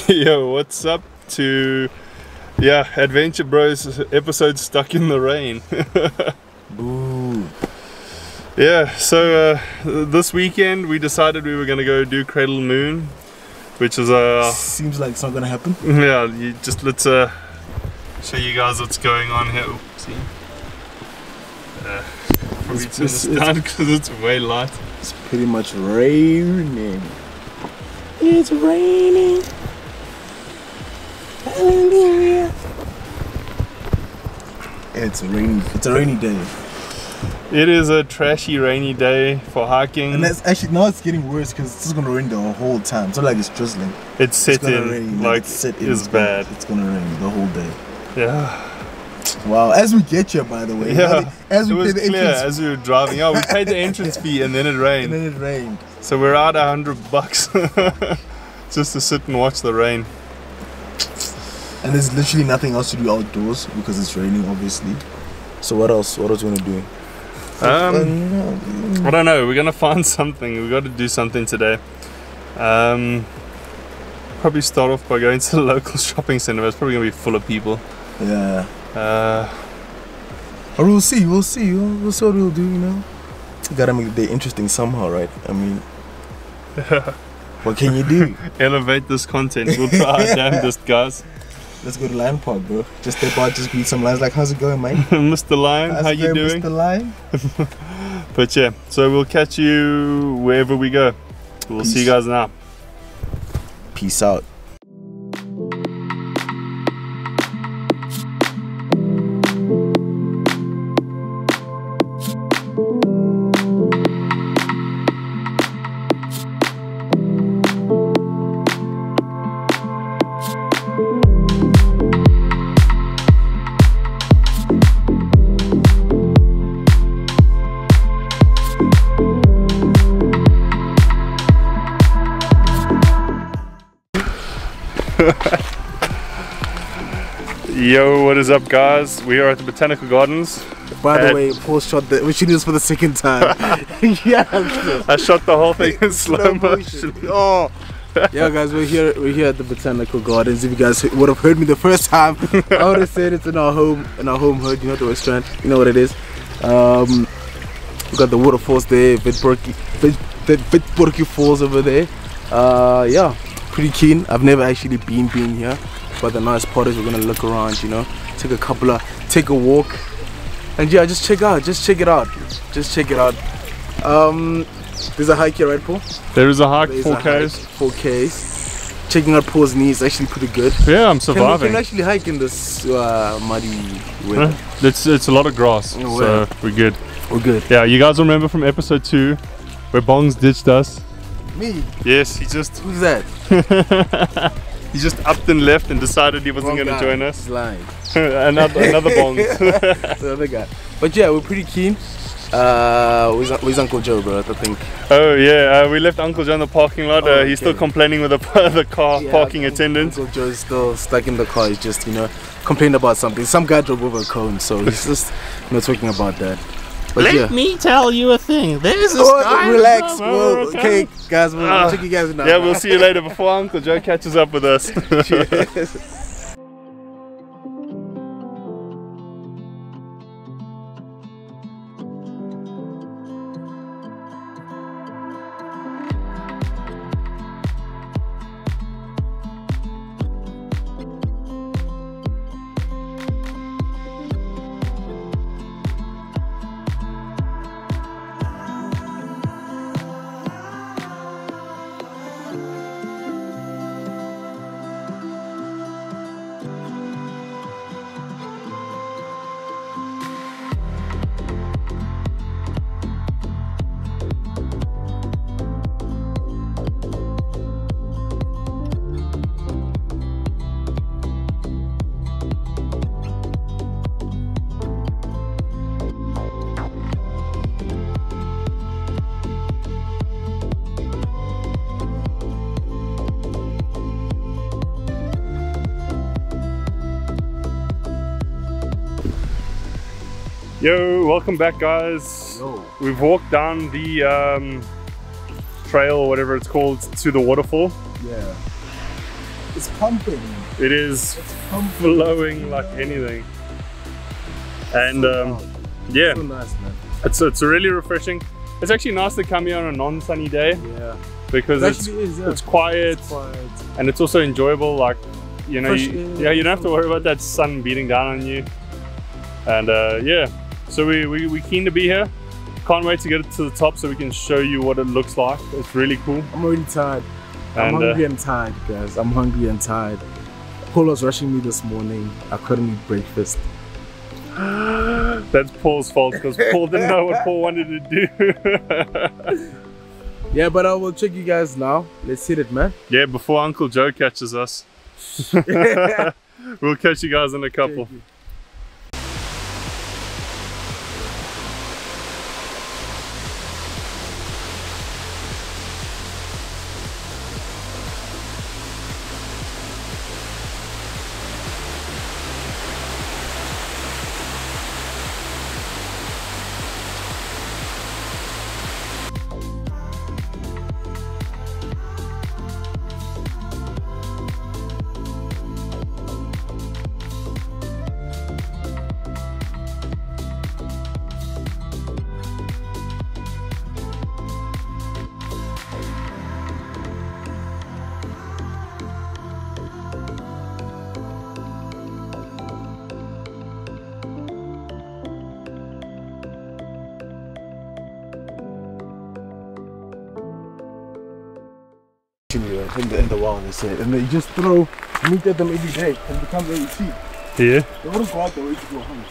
Yo, what's up to Adventure Bros episode Stuck in the Rain. Boo. Yeah, so this weekend we decided we were gonna go do Cradle Moon, which is seems like it's not gonna happen. Yeah, let's show you guys what's going on here. See? Probably turn this down because it's way light. It's pretty much raining. It's raining. Hallelujah. It's a rainy day. It is a trashy rainy day for hiking. And that's actually, now it's getting worse because it's just gonna rain the whole time. It's not like it's drizzling. It's set in, rain. like it's set is bad. It's gonna rain the whole day. Yeah. Wow, as we get here, by the way. Yeah, as it we was pay the clear entrance as we were driving. Oh, we paid the entrance fee and then it rained. And then it rained. So we're out $100 just to sit and watch the rain. And there's literally nothing else to do outdoors because it's raining, obviously. So what else? What else are we gonna do? I don't know. We're gonna find something. We got to do something today. Probably start off by going to the local shopping center. It's probably gonna be full of people. Yeah. Or we'll see. We'll see what we'll do. You know, gotta make the day interesting somehow, right? I mean, what can you do? Elevate this content. We'll try our damnedest, guys. Let's go to Lion Park, bro. Just step out, just greet some lions. Like, how's it going, mate? Mr. Lion, how you doing? Mr. Lion. But yeah, so we'll catch you wherever we go. We'll see you guys now. Peace out. Yo, what is up, guys? We are at the Botanical Gardens. By the way, Paul shot the. We're shooting this for the second time. Yeah, I shot the whole thing in slow motion. Oh, yeah, guys, we're here at the Botanical Gardens. If you guys would have heard me the first time, I would have said it's in our home hood. You know, the restaurant. You know what it is. We got the waterfalls there, Vitborki Falls over there. Yeah, pretty keen. I've never actually been here. But the nice part is we're gonna look around, you know, take a walk, and yeah, just check it out. Just check it out. There's a hike here, right, Paul? There is a hike, 4Ks. 4Ks. Checking out Paul's knee is actually pretty good. Yeah, I'm surviving. Can actually hike in this muddy weather. It's a lot of grass, so we're good. We're good. Yeah, you guys remember from episode 2 where Bongs ditched us? Me? Yes, he just. Who's that? He just upped and left and decided he wasn't going to join us. He's lying. another Bong. The other guy. But yeah, we're pretty keen. Where's Uncle Joe, bro? I think. Oh yeah, we left Uncle Joe in the parking lot. He's still complaining with the car parking attendant. Uncle Joe's still stuck in the car. He's just, you know, complaining about something. Some guy drove over a cone, so he's just, you know, talking about that. But Let me tell you a thing. There's this guy. Relax. Okay, guys. We'll check you guys now. Yeah, we'll see you later before Uncle Joe catches up with us. Cheers. Yo, welcome back, guys. Yo. We've walked down the trail or whatever it's called to the waterfall. Yeah. It's pumping. It is flowing like anything. And yeah, so nice, man. It's really refreshing. It's actually nice to come here on a non-sunny day. Yeah. Because it's quiet, and it's also enjoyable. Like, you know, you don't have to worry about that sun beating down on you. And yeah, so we keen to be here. Can't wait to get it to the top so we can show you what it looks like. It's really cool. I'm really tired. I'm hungry and tired, guys. I'm hungry and tired. Paul was rushing me this morning. I couldn't eat breakfast. That's Paul's fault because Paul didn't know what Paul wanted to do. Yeah, but I will check you guys now. Let's hit it, man. Yeah, before Uncle Joe catches us. We'll catch you guys in a couple. In the wild, they said, and then you just throw meat at them every day and become very cheap. Yeah. They wouldn't go out the way to go home.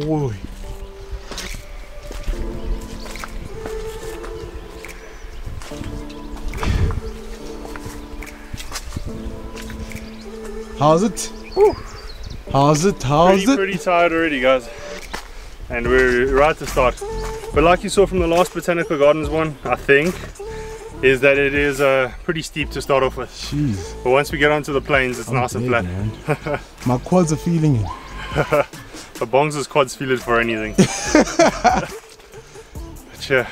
Whoa. How's it? Woo. How's it? Pretty tired already, guys, and we're right to start. But like you saw from the last Botanical Gardens one, I think, is that it is pretty steep to start off with. Jeez. But once we get onto the plains, it's nice and flat. Man. My quads are feeling it. But Bongs' quads feel it for anything. But yeah.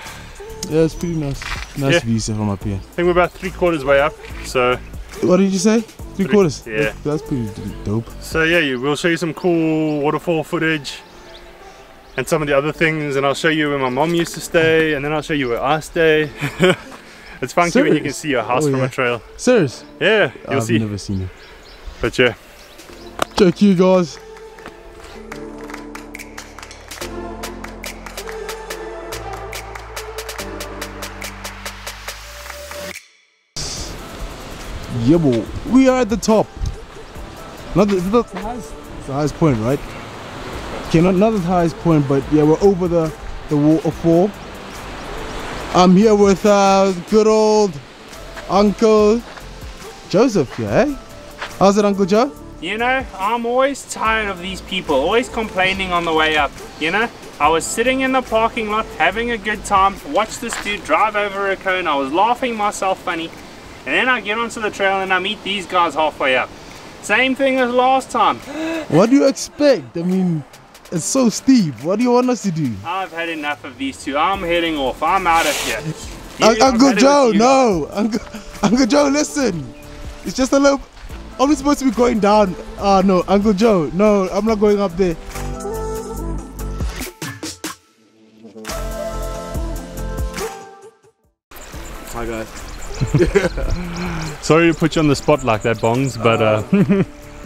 Yeah, it's pretty nice. Nice view from up here. I think we're about 3/4 way up. So. What did you say? 3/4? Yeah. That's pretty dope. So yeah, we'll show you some cool waterfall footage and some of the other things, and I'll show you where my mom used to stay, and then I'll show you where I stay. It's funky when you can see your house from a trail. Serious? Yeah, you'll see. I've never seen it. But yeah. Check you guys. Yeah, boy. We are at the top. Not the highest point, right? Okay, not the highest point, but yeah, we're over the waterfall. I'm here with good old Uncle Joseph here, eh? How's it, Uncle Joe? You know, I'm always tired of these people, always complaining on the way up, you know? I was sitting in the parking lot, having a good time, watched this dude drive over a cone, I was laughing myself funny, and then I get onto the trail and I meet these guys halfway up. Same thing as last time. What do you expect? I mean, it's so steep. What do you want us to do? I've had enough of these two. I'm heading off. I'm out of here. Uncle Joe, no. Uncle Joe, listen. It's just a little... Are we supposed to be going down? No, Uncle Joe, no, I'm not going up there. Hi guys. Sorry to put you on the spot like that, Bongs, but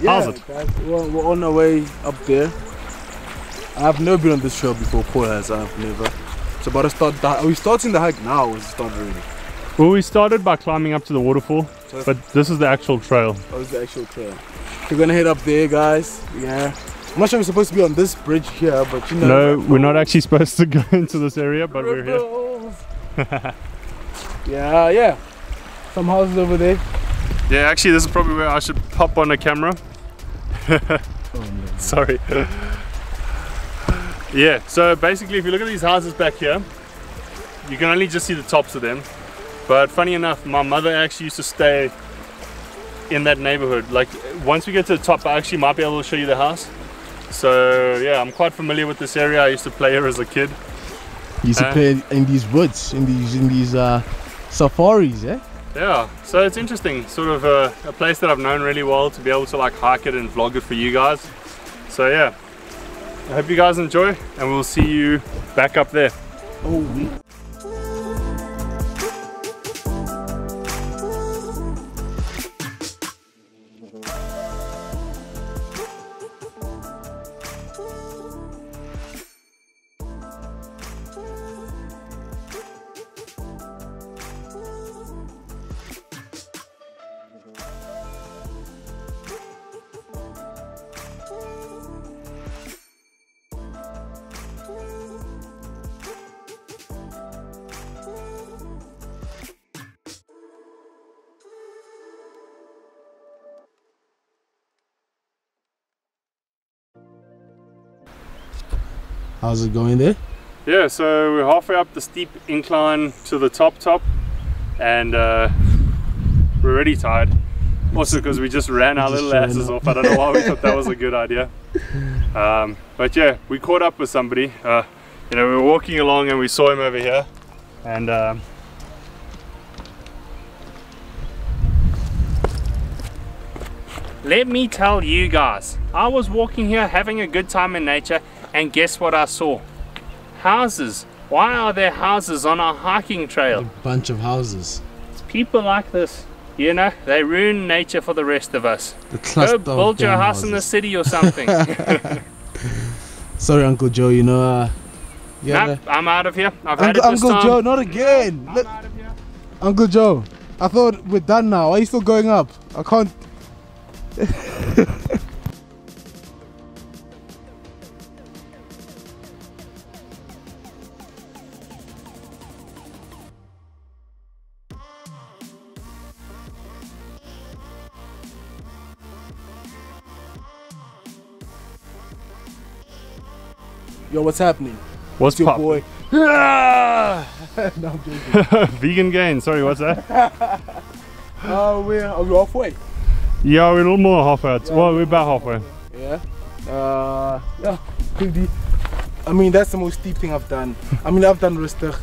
how's it? Guys, we're on our way up there. I've never been on this trail before. Paul has. I've never. It's about to start. Are we starting the hike now, or is it started already? Well, we started by climbing up to the waterfall, but this is the actual trail. Oh, this is the actual trail. We're gonna head up there, guys. Yeah. I'm not sure we're supposed to be on this bridge here, but you know. No, we're not actually supposed to go into this area, but we're here. Yeah. Some houses over there. Yeah, actually this is probably where I should pop on a camera. Oh, no. Sorry. Yeah, so basically if you look at these houses back here, you can only just see the tops of them. But funny enough, my mother actually used to stay in that neighborhood. Like once we get to the top, I actually might be able to show you the house. So yeah, I'm quite familiar with this area. I used to play here as a kid. You used to play in these woods, in these safaris, eh? Yeah, so it's interesting, sort of a place that I've known really well, to be able to like hike it and vlog it for you guys. So yeah, I hope you guys enjoy, and we'll see you back up there. Oh. How's it going there? Yeah, so we're halfway up the steep incline to the top, and we're already tired. Also because we just ran our little asses off. I don't know why we thought that was a good idea. But yeah, we caught up with somebody. You know, we were walking along and we saw him over here, and let me tell you guys, I was walking here having a good time in nature, and guess what I saw? Houses. Why are there houses on our hiking trail? A bunch of houses. It's people like this, you know, they ruin nature for the rest of us. Go build your house in the city or something. Sorry, Uncle Joe, you know, nope, I'm out of here. I've had it this Uncle time. Joe, not again. I'm out of here. Uncle Joe, I thought we're done now. Why are you still going up? I can't. Yo, what's happening? What's your pop? Boy? No, I'm joking. Vegan gain, sorry, what's that? Are we halfway? Yeah, we're a little more halfway. Yeah, well, we're about halfway. Yeah. Yeah, pretty. I mean, that's the most steep thing I've done. I mean, I've done Rustig.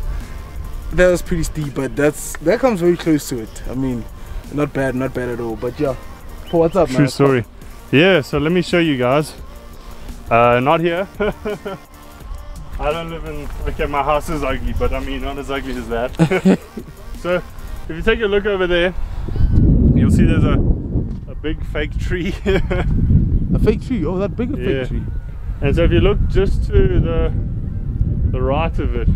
That was pretty steep, but that comes very close to it. I mean, not bad at all. But yeah, Paul, what's up, man? True story. Yeah, so let me show you guys. Not here. I don't live in, okay, my house is ugly, but I mean not as ugly as that. So if you take a look over there, you'll see there's a big fake tree. A fake tree? Oh, that big a fake tree. And so if you look just to the right of it,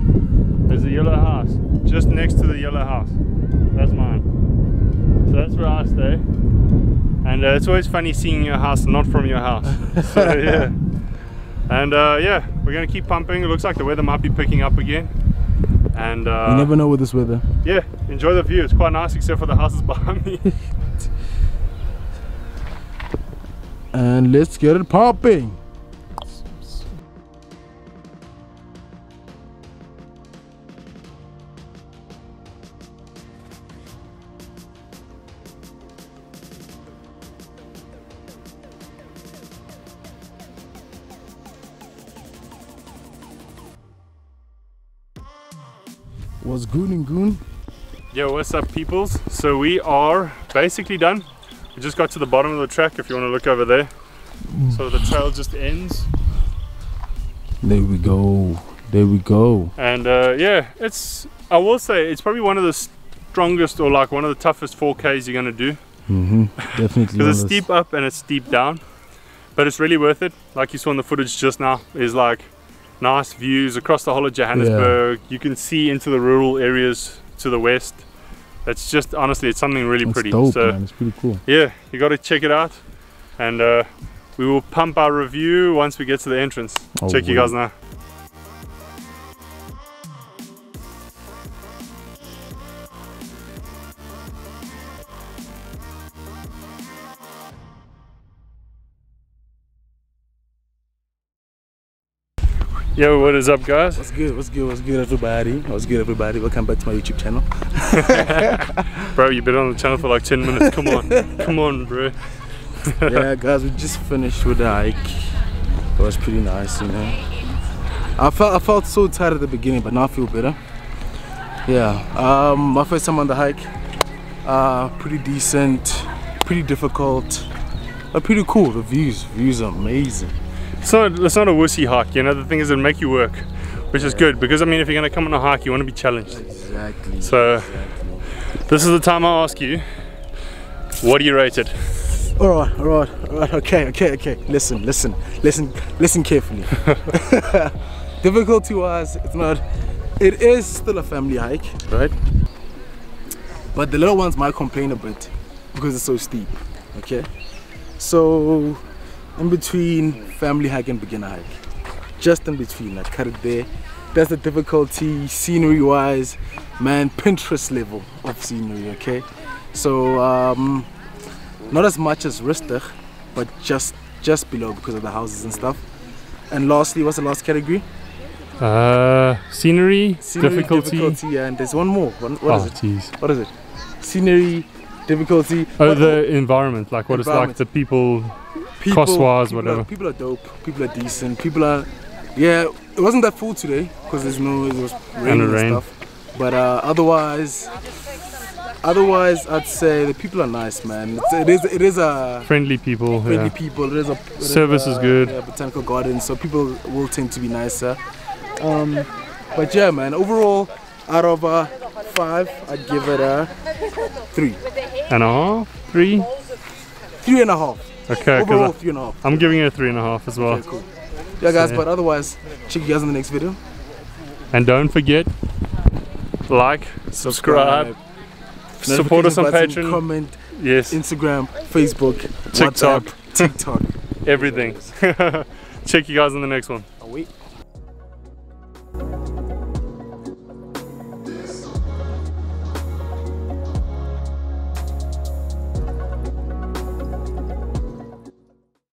there's a yellow house. Just next to the yellow house. That's mine. So that's where I stay. And it's always funny seeing your house not from your house. So yeah. And yeah, we're gonna keep pumping. It looks like the weather might be picking up again, and you never know with this weather. Yeah, enjoy the view. It's quite nice, except for the houses behind me. And let's get it popping. What's goon? Yo, what's up, peoples? So we are basically done. We just got to the bottom of the track. If you want to look over there, so the trail just ends. There we go. And yeah, I will say it's probably one of the strongest, or like one of the toughest 4Ks you're gonna do. Definitely. Because it's steep up and it's steep down, but it's really worth it. Like you saw in the footage just now, is like nice views across the whole of Johannesburg. Yeah. You can see into the rural areas to the west. It's just, honestly, it's something really pretty. Dope, so man. It's pretty cool. Yeah, you got to check it out, and we will pump our review once we get to the entrance. Check you guys now. Yo, what is up, guys? What's good everybody? Welcome back to my YouTube channel. Bro, you've been on the channel for like 10 minutes. Come on bro. Yeah guys, we just finished with the hike. It was pretty nice, you know. I felt so tired at the beginning, but now I feel better. Yeah, my first time on the hike. Pretty decent, pretty difficult, but pretty cool. The views are amazing. It's not a wussy hike, you know. The thing is, it'll make you work, which is good, because I mean, if you're gonna come on a hike, you want to be challenged. Exactly. So this is the time I ask you, what do you rate it? All right, okay. Listen carefully. Difficulty wise, it is still a family hike, right? But the little ones might complain a bit because it's so steep, okay? So, in between family hike and beginner hike, just in between, I cut it there. That's the difficulty, scenery wise, man, Pinterest level of scenery, okay? So, not as much as Ristig, but just below because of the houses and stuff. And lastly, what's the last category? Scenery, difficulty, and there's one more. What is it? Geez. What is it? Scenery, difficulty. Oh, the environment, like what it's like, the people cost-wise, whatever. People are dope, people are decent, people are, yeah, it wasn't that full today because it was raining and stuff. But otherwise I'd say the people are nice, man. It is a friendly people. People. It is a service is good. Yeah, botanical garden, so people will tend to be nicer. But yeah, man, overall, out of 5, I'd give it a 3.5. 3? 3.5. Okay, overall 3.5. I'm giving it a 3.5 as well. Okay, cool. Yeah, guys, but otherwise, check you guys in the next video. And don't forget, like, subscribe. Support us on Patreon, comment, yes, Instagram, Facebook, TikTok, WhatsApp, TikTok, everything. Check you guys in the next one. Oh, wait.